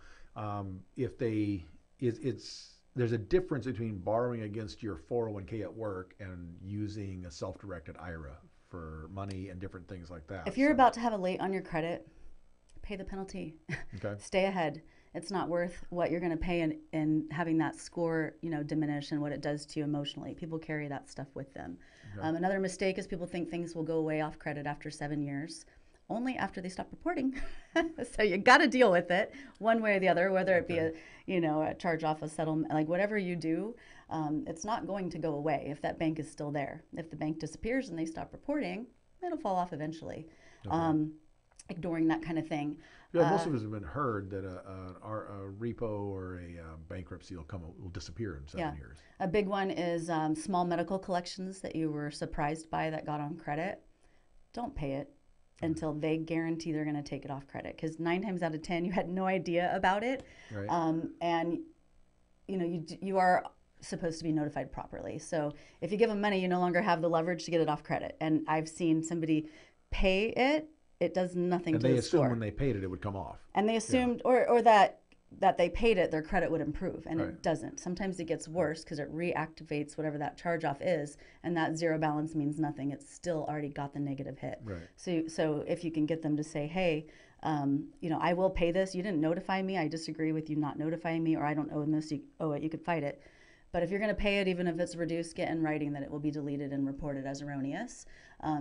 if there's a difference between borrowing against your 401k at work and using a self-directed IRA for money and different things like that. If you're about to have a late on your credit, pay the penalty. Okay. Stay ahead. It's not worth what you're going to pay in having that score, diminish and what it does to you emotionally. People carry that stuff with them. Okay. Another mistake is people think things will go away off credit after 7 years, only after they stop reporting. So you got to deal with it one way or the other, whether it be a charge off, a settlement, like whatever you do, it's not going to go away if that bank is still there. If the bank disappears and they stop reporting, it'll fall off eventually. Okay. Ignoring that kind of thing. Yeah, most of us have been heard that a repo or a bankruptcy will disappear in 7 years. A big one is small medical collections that you were surprised by that got on credit. Don't pay it until they guarantee they're going to take it off credit, because 9 times out of 10 you had no idea about it. Right. And you are supposed to be notified properly. So if you give them money, you no longer have the leverage to get it off credit. And I've seen somebody pay it. It does nothing to the score. And they assumed when they paid it, it would come off. And they assumed, or that they paid it, their credit would improve, and right. It doesn't. Sometimes it gets worse because it reactivates whatever that charge-off is, and that zero balance means nothing. It's still already got the negative hit. Right. So if you can get them to say, hey, I will pay this. You didn't notify me. I disagree with you not notifying me, or I don't owe this. You owe it. You could fight it. But if you're going to pay it, even if it's reduced, get in writing that it will be deleted and reported as erroneous,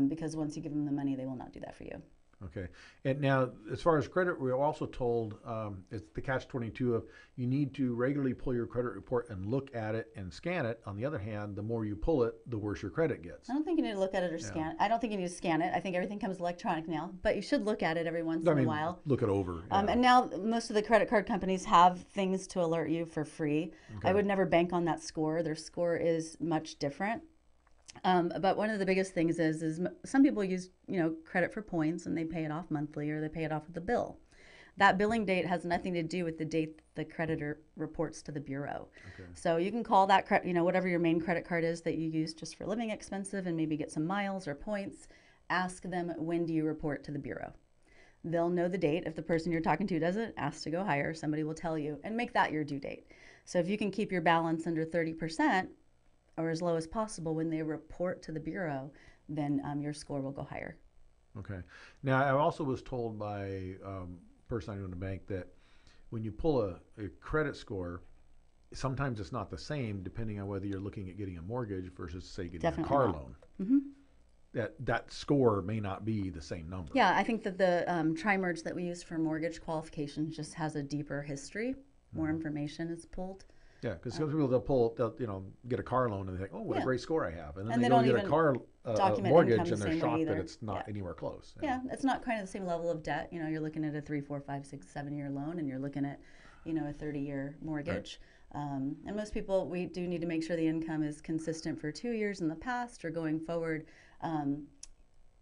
because once you give them the money, they will not do that for you. Okay. And now, as far as credit, we're also told it's the catch-22 of you need to regularly pull your credit report and look at it and scan it. On the other hand, the more you pull it, the worse your credit gets. I don't think you need to look at it or scan it. I don't think you need to scan it. I think everything comes electronic now, but you should look at it every once in a while. Look it over. And now most of the credit card companies have things to alert you for free. Okay. I would never bank on that score. Their score is much different. But one of the biggest things is some people use credit for points and they pay it off monthly or they pay it off with a bill. That billing date has nothing to do with the date the creditor reports to the bureau. Okay. So you can call that whatever your main credit card is that you use just for living expensive and maybe get some miles or points. Ask them, when do you report to the bureau? They'll know the date. If the person you're talking to doesn't, ask to go higher. Somebody will tell you, and make that your due date. So if you can keep your balance under 30%, or as low as possible when they report to the bureau, then your score will go higher. Okay. Now, I also was told by a person I knew in the bank that when you pull a credit score, sometimes it's not the same depending on whether you're looking at getting a mortgage versus, say, getting Definitely a car not. loan. Mm-hmm. That score may not be the same number. Yeah, I think that the tri-merge that we use for mortgage qualifications just has a deeper history. More information is pulled. Yeah, because some people they'll get a car loan and they think, oh, what a Yeah. great score I have, and then And they they go don't get a even car document mortgage income and the they're same way shocked that either. it's not anywhere close. Yeah, it's not kind of the same level of debt. You're looking at a 3, 4, 5, 6, 7 year loan, and you're looking at, a 30-year mortgage. And most people, we do need to make sure the income is consistent for 2 years in the past or going forward,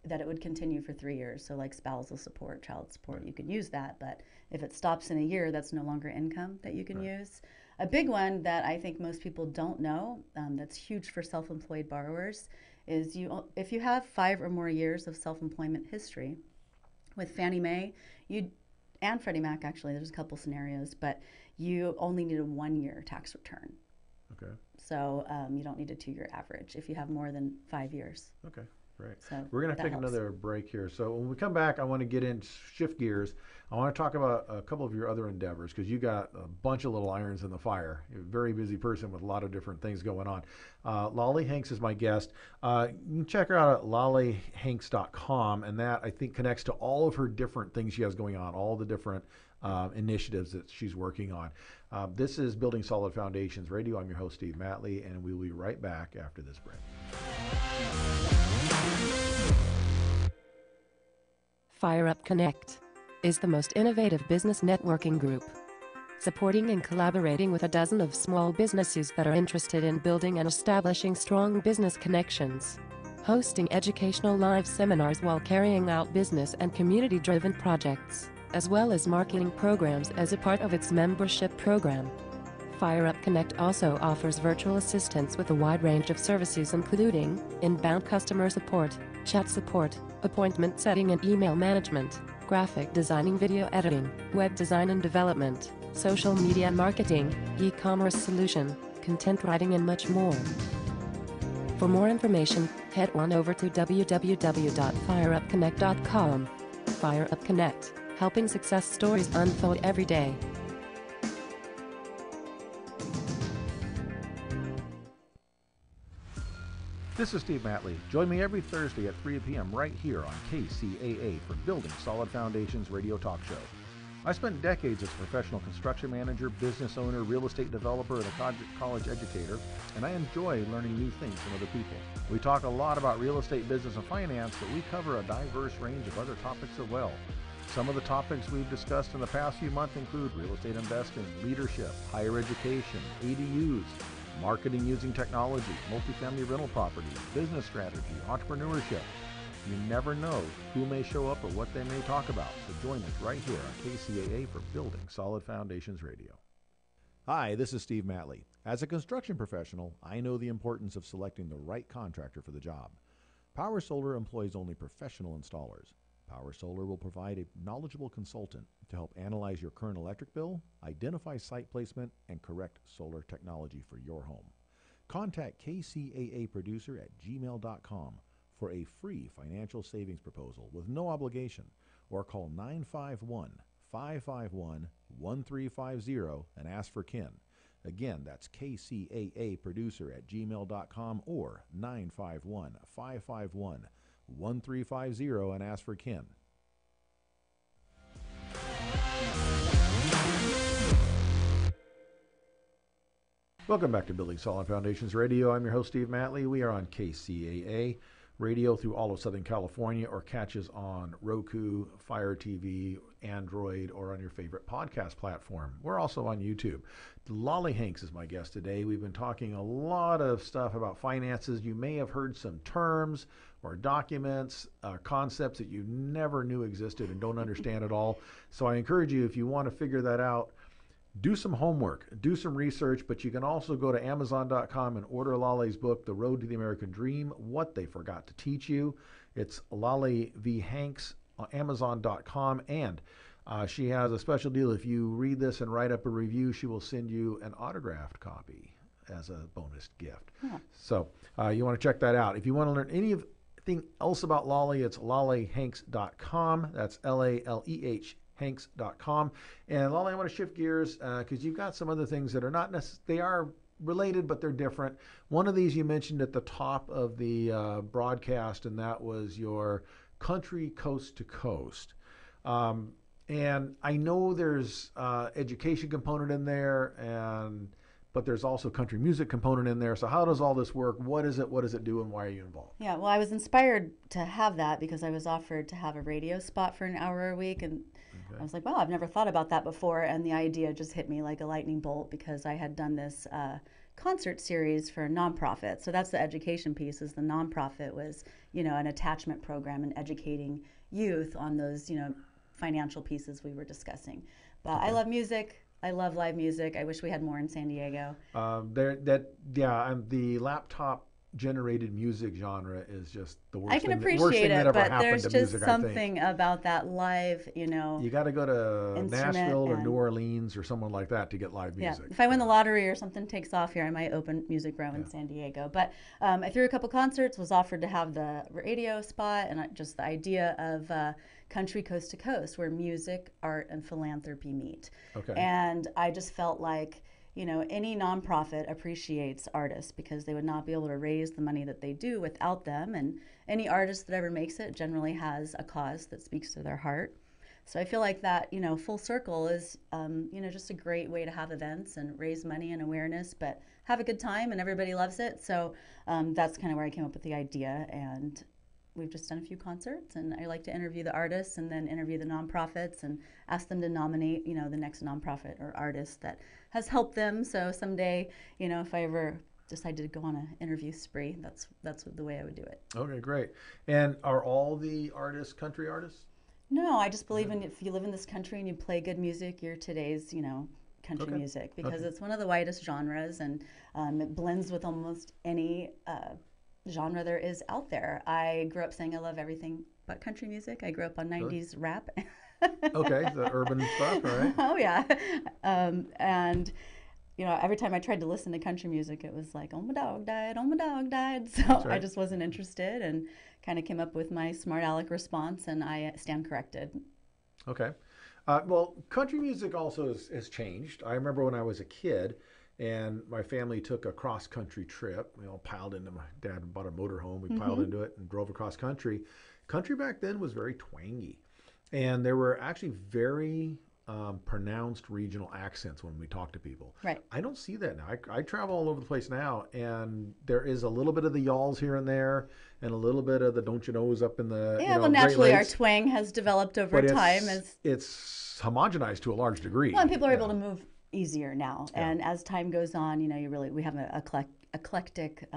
that it would continue for 3 years. So like spousal support, child support, you can use that. But if it stops in a year, that's no longer income that you can use. A big one that I think most people don't know, that's huge for self-employed borrowers, is if you have 5 or more years of self-employment history with Fannie Mae, and Freddie Mac, actually, there's a couple scenarios, but you only need a 1-year tax return. Okay. So you don't need a 2-year average if you have more than 5 years. Okay. Right. So we're going to take another break here. So when we come back, I want to get in, shift gears. I want to talk about a couple of your other endeavors because you got a bunch of little irons in the fire. You're a very busy person with a lot of different things going on. Lolly Hanks is my guest. You can check her out at lollyhanks.com, and that, I think, connects to all of her different things she has going on, all the different initiatives that she's working on. This is Building Solid Foundations Radio. I'm your host, Steve Matley, and we'll be right back after this break. Fire Up Connect is the most innovative business networking group, supporting and collaborating with a dozen of small businesses that are interested in building and establishing strong business connections, hosting educational live seminars while carrying out business and community-driven projects, as well as marketing programs as a part of its membership program. Fire Up Connect also offers virtual assistance with a wide range of services including inbound customer support, chat support, appointment setting and email management, graphic designing, video editing, web design and development, social media marketing, e-commerce solution, content writing and much more. For more information, head on over to www.fireupconnect.com. Fire Up Connect, helping success stories unfold every day. This is Steve Matley. Join me every Thursday at 3 p.m. right here on KCAA for Building Solid Foundations Radio Talk Show. I spent decades as a professional construction manager, business owner, real estate developer, and a college educator, and I enjoy learning new things from other people. We talk a lot about real estate, business, and finance, but we cover a diverse range of other topics as well. Some of the topics we've discussed in the past few months include real estate investing, leadership, higher education, ADUs, marketing using technology, multifamily rental property, business strategy, entrepreneurship. You never know who may show up or what they may talk about. So join us right here on KCAA for Building Solid Foundations Radio. Hi, this is Steve Matley. As a construction professional, I know the importance of selecting the right contractor for the job. Power Solar employs only professional installers. Power Solar will provide a knowledgeable consultant to help analyze your current electric bill, identify site placement, and correct solar technology for your home. Contact kcaaproducer@gmail.com for a free financial savings proposal with no obligation, or call 951-551-1350 and ask for Ken. Again, that's kcaaproducer@gmail.com or 951-551-1350 and ask for Ken. Welcome back to Building Solid Foundations Radio. I'm your host, Steve Matley. We are on KCAA radio through all of Southern California, or catch us on Roku, Fire TV, Android, or on your favorite podcast platform. We're also on YouTube. Lolly Hanks is my guest today. We've been talking a lot of stuff about finances. You may have heard some terms or documents, concepts that you never knew existed and don't understand at all. So I encourage you, if you want to figure that out, do some homework, do some research, but you can also go to Amazon.com and order Lolly's book, The Road to the American Dream, What They Forgot to Teach You. It's Lolly V. Hanks on Amazon.com, and she has a special deal. If you read this and write up a review, she will send you an autographed copy as a bonus gift. Yeah. So you want to check that out. If you want to learn anything else about Lolly, it's lollyhanks.com. That's L-A-L-E-H Hanks.com. And Lolly, I want to shift gears because you've got some other things that are not necessarily, they are related, but they're different. One of these you mentioned at the top of the broadcast, and that was your Country Coast to Coast. And I know there's education component in there, but there's also country music component in there. So how does all this work? What is it? What does it do? And why are you involved? Yeah, well, I was inspired to have that because I was offered to have a radio spot for an hour a week, and I was like, wow, I've never thought about that before. And the idea just hit me like a lightning bolt because I had done this concert series for a nonprofit. So that's the education piece. Is the nonprofit was, an attachment program and educating youth on those, financial pieces we were discussing. But I love music. I love live music. I wish we had more in San Diego. The laptop generated music genre is just the worst I can thing, appreciate that it, ever but happened there's to just music, something about that live, You got to go to instrument Nashville or and- New Orleans or someone like that to get live Yeah, music. if I win the lottery or something takes off here, I might open Music Row in San Diego. But I threw a couple concerts, was offered to have the radio spot, and just the idea of country coast to coast, where music, art, and philanthropy meet. Okay. And I just felt like, any nonprofit appreciates artists because they would not be able to raise the money that they do without them. And any artist that ever makes it generally has a cause that speaks to their heart. So I feel like that, full circle is, just a great way to have events and raise money and awareness, but have a good time and everybody loves it. So that's kind of where I came up with the idea. And we've just done a few concerts, and I like to interview the artists and then interview the nonprofits and ask them to nominate, the next nonprofit or artist that has helped them. So someday, if I ever decide to go on an interview spree, that's the way I would do it. Okay, great. And are all the artists country artists? No, I just believe in if you live in this country and you play good music, you're today's, country music because it's one of the widest genres and it blends with almost any genre there is out there. I grew up saying I love everything but country music. I grew up on 90s rap. Okay, the urban stuff, all right. Oh, yeah. And every time I tried to listen to country music, it was like, oh, my dog died, oh, my dog died. So right. I just wasn't interested and kind of came up with my smart aleck response, and I stand corrected. Okay. Well, country music also has changed. I remember when I was a kid and my family took a cross-country trip. We all piled into, my dad bought a motorhome. We piled into it and drove across country. Country back then was very twangy. And there were actually very pronounced regional accents when we talk to people. Right. I don't see that now. I travel all over the place now, and there is a little bit of the y'alls here and there, and a little bit of the don't you knows up in the well, naturally our twang has developed over time. It's homogenized to a large degree. Well, and people are able to move easier now, and as time goes on, we have an eclectic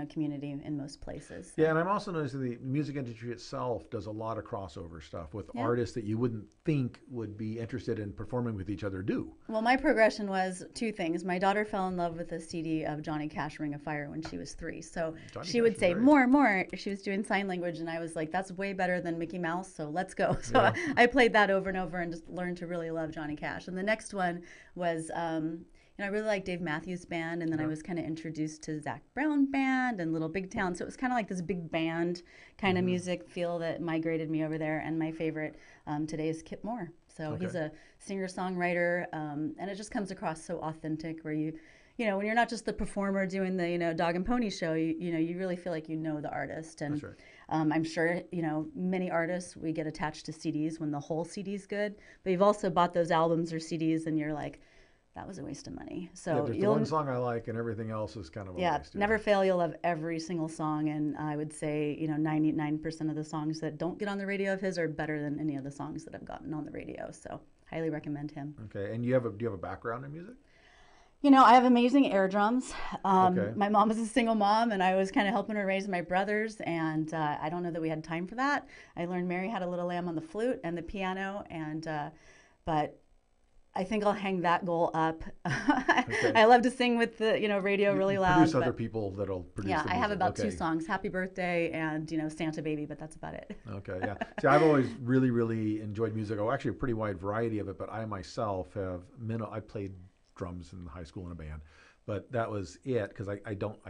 community in most places. Yeah, and I'm also noticing the music industry itself does a lot of crossover stuff with artists that you wouldn't think would be interested in performing with each other do. Well, my progression was two things. My daughter fell in love with a CD of Johnny Cash, Ring of Fire, when she was 3. So she would say more and more. She was doing sign language, and I was like, that's way better than Mickey Mouse, so let's go. So I played that over and over and just learned to really love Johnny Cash. And the next one was I really liked Dave Matthews Band, and then I was kind of introduced to Zach Brown Band and Little Big Town. So it was kind of like this big band kind of music feel that migrated me over there. And my favorite today is Kip Moore. So he's a singer-songwriter, and it just comes across so authentic where when you're not just the performer doing the, dog and pony show, you really feel like the artist. And I'm sure, many artists, we get attached to CDs when the whole CD's good, but you've also bought those albums or CDs and you're like, that was a waste of money. So there's the one song I like and everything else is kind of a waste. Never fail. You'll love every single song. And I would say, 99% of the songs that don't get on the radio of his are better than any of the songs that I've gotten on the radio. So highly recommend him. Okay. And do you have a background in music? I have amazing air drums. My mom was a single mom, and I was kind of helping her raise my brothers, and I don't know that we had time for that. I learned Mary Had a Little Lamb on the flute and the piano, and but I think I'll hang that goal up. I love to sing with the radio really loud. Produce other people that'll produce. Yeah, the I have music. about 2 songs: "Happy Birthday" and Santa Baby, but that's about it. Okay, yeah. See, I've always really, really enjoyed music. Oh, actually, a pretty wide variety of it. But I myself have I played drums in high school in a band, but that was it because I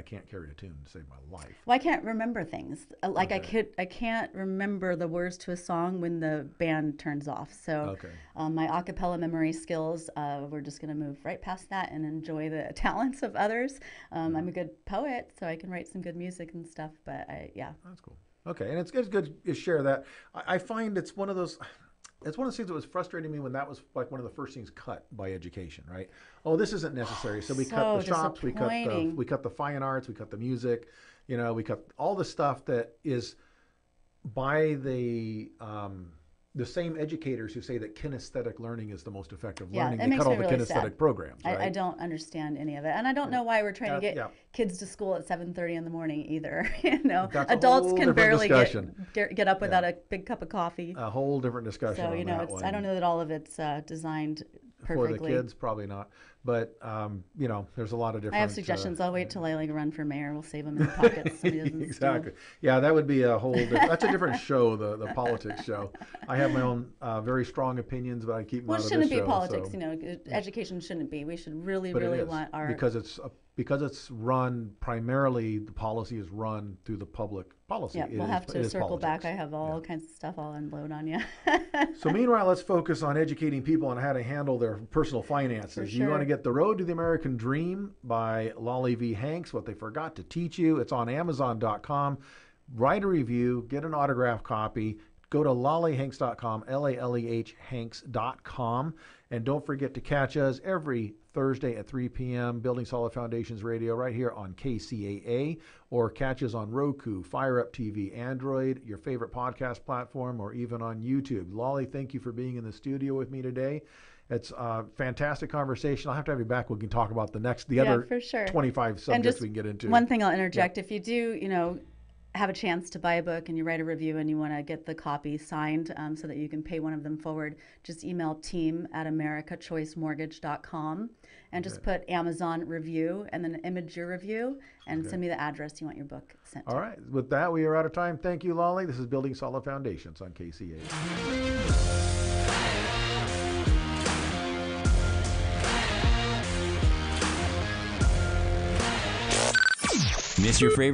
can't carry a tune to save my life. Well, I can't remember things. Like I can't remember the words to a song when the band turns off. So my a cappella memory skills, we're just going to move right past that and enjoy the talents of others. I'm a good poet, so I can write some good music and stuff. But That's cool. Okay, and it's good to share that. I find it's one of those. it's one of the things that was frustrating me when that was like one of the first things cut by education, right? Oh, this isn't necessary. So we cut the shops, we cut the fine arts, we cut the music, we cut all the stuff that is by the same educators who say that kinesthetic learning is the most effective learning. They cut all the really kinesthetic programs. Right? I don't understand any of it, and I don't know why we're trying to get kids to school at 7:30 in the morning either. That's adults can barely get up without a big cup of coffee. A whole different discussion. So I don't know that all of it's designed perfectly. For the kids, probably not. But there's a lot of different. I have suggestions. I'll wait till I run for mayor. We'll save them in the pockets. Exactly. Yeah, that would be a whole. That's a different show, the politics show. I have my own very strong opinions, but I keep them out of this show. Well, it shouldn't be politics. So. Education shouldn't be. We should really want our because it's run primarily. The policy is run through the public policy. Yeah, we'll have to circle back. I have all kinds of stuff I'll unload on you. So meanwhile, let's focus on educating people on how to handle their personal finances. You want to get The Road to the American Dream by Lolly V. Hanks, What They Forgot to Teach You. It's on Amazon.com. Write a review, get an autographed copy. Go to lollyhanks.com, Laleh Hanks.com. And don't forget to catch us every Thursday at 3 p.m. Building Solid Foundations Radio right here on KCAA, or catch us on Roku, Fire Up TV, Android, your favorite podcast platform, or even on YouTube. Lolly, thank you for being in the studio with me today. It's a fantastic conversation. I'll have to have you back. We can talk about the other for sure. 25 subjects we can get into. One thing I'll interject. If you do, have a chance to buy a book and you write a review and you want to get the copy signed so that you can pay one of them forward, just email team@americachoicemortgage.com and just put Amazon review and then image your review and send me the address you want your book sent to. All right. With that, we are out of time. Thank you, Lolly. This is Building Solid Foundations on KCA. Miss your favorite